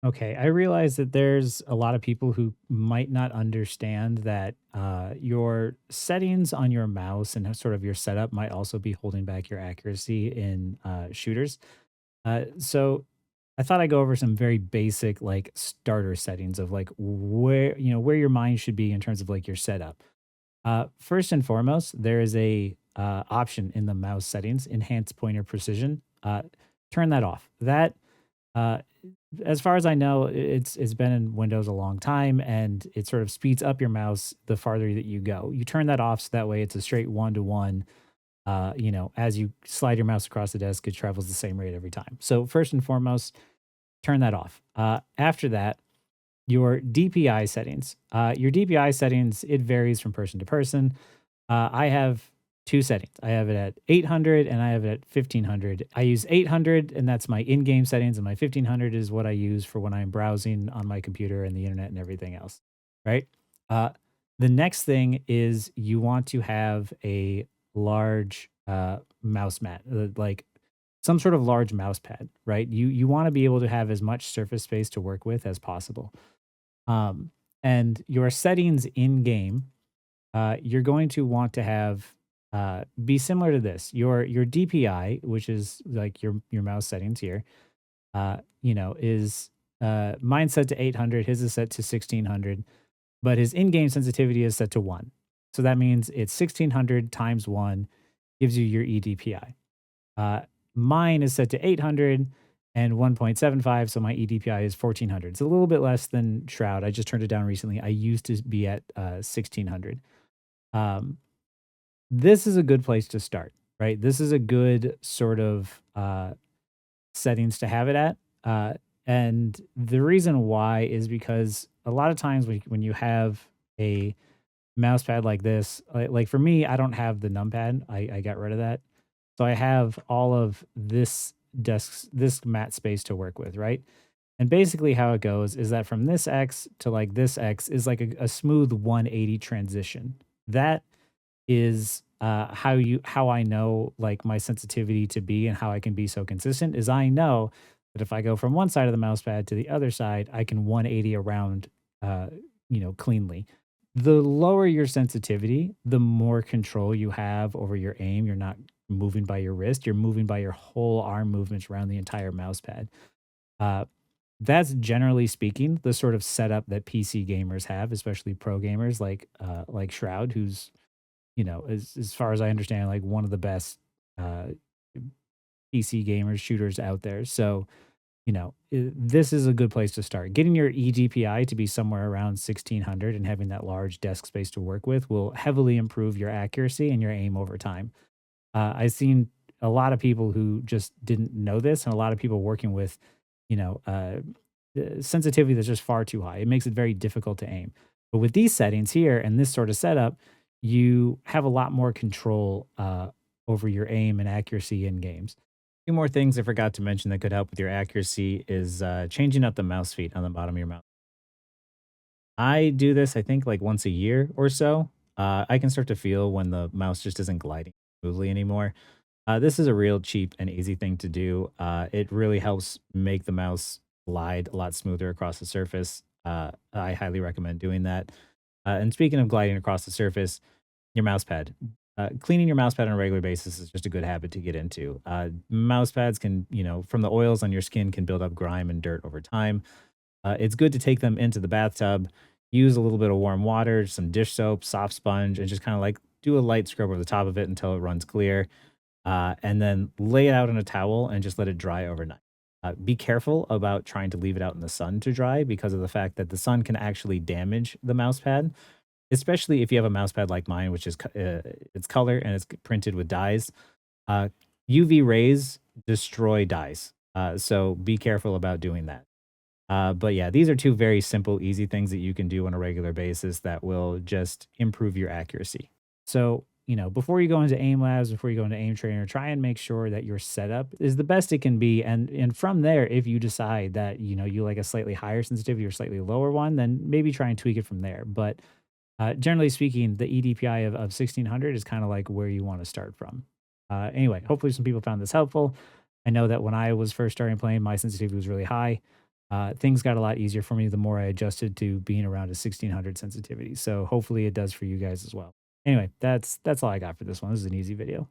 Okay, I realize that there's a lot of people who might not understand that your settings on your mouse and sort of your setup might also be holding back your accuracy in shooters. So I thought I'd go over some very basic like starter settings of like where where your mind should be in terms of like your setup. First and foremost, there is a option in the mouse settings, enhance pointer precision. Turn that off. That uh, as far as I know, it's been in Windows a long time, and it sort of speeds up your mouse the farther that you go. You turn that off so that way it's a straight one to one. As you slide your mouse across the desk, it travels the same rate every time. So first and foremost, turn that off. After that, your DPI settings. Your DPI settings, it varies from person to person. I have 2 settings. I have it at 800 and I have it at 1500. I use 800 and that's my in-game settings, and my 1500 is what I use for when I'm browsing on my computer and the internet and everything else, right? Uh, the next thing is you want to have a large, mouse mat, like some sort of large mouse pad, right? You wanna be able to have as much surface space to work with as possible. Um, and your settings in game, you're going to want to have be similar to this. Your DPI, which is like your mouse settings here, is mine set to 800, his is set to 1600, but his in-game sensitivity is set to 1. So that means it's 1600 times 1 gives you your eDPI. Uh, Mine is set to 800 and 1.75, so my eDPI is 1400. It's a little bit less than Shroud. I just turned it down recently. I used to be at 1600. Um, this is a good place to start, right? This is a good sort of settings to have it at. And the reason why is because a lot of times when you have a mouse pad like this, like for me, I don't have the numpad. I got rid of that. So I have all of this mat space to work with, right? And basically how it goes is that from this X to like this X is like a smooth 180 transition. That is how I know like my sensitivity to be and how I can be so consistent is I know that if I go from one side of the mouse pad to the other side, I can 180 around cleanly. The lower your sensitivity, the more control you have over your aim. You're not moving by your wrist, you're moving by your whole arm movements around the entire mouse pad. Uh, that's generally speaking the sort of setup that PC gamers have, especially pro gamers like Shroud, who's as far as I understand, like one of the best uh, PC gamers shooters out there. So this is a good place to start. Getting your eDPI to be somewhere around 1600 and having that large desk space to work with will heavily improve your accuracy and your aim over time. I've seen a lot of people who just didn't know this, and a lot of people working with, you know, uh, sensitivity that's just far too high. It makes it very difficult to aim. But with these settings here and this sort of setup, you have a lot more control over your aim and accuracy in games. Two more things I forgot to mention that could help with your accuracy is changing up the mouse feet on the bottom of your mouse. I do this, I think, like once a year or so. I can start to feel when the mouse just isn't gliding smoothly anymore. This is a real cheap and easy thing to do. It really helps make the mouse glide a lot smoother across the surface. I highly recommend doing that. And speaking of gliding across the surface, your mouse pad. Cleaning your mouse pad on a regular basis is just a good habit to get into. Mouse pads can, from the oils on your skin, can build up grime and dirt over time. It's good to take them into the bathtub, use a little bit of warm water, some dish soap, soft sponge, and just kind of like do a light scrub over the top of it until it runs clear. And then lay it out on a towel and just let it dry overnight. Be careful about trying to leave it out in the sun to dry because of the fact that the sun can actually damage the mouse pad, especially if you have a mouse pad like mine, which is it's color and it's printed with dyes. Uh, UV rays destroy dyes, so be careful about doing that. But yeah, these are two very simple, easy things that you can do on a regular basis that will just improve your accuracy. So, before you go into aim labs, before you go into aim trainer, try and make sure that your setup is the best it can be. And from there, if you decide that, you like a slightly higher sensitivity or slightly lower one, then maybe try and tweak it from there. But generally speaking, the eDPI of 1600 is kind of like where you want to start from. Anyway, hopefully some people found this helpful. I know that when I was first starting playing, my sensitivity was really high. Things got a lot easier for me the more I adjusted to being around a 1600 sensitivity. So hopefully it does for you guys as well. Anyway, that's all I got for this one. This is an easy video.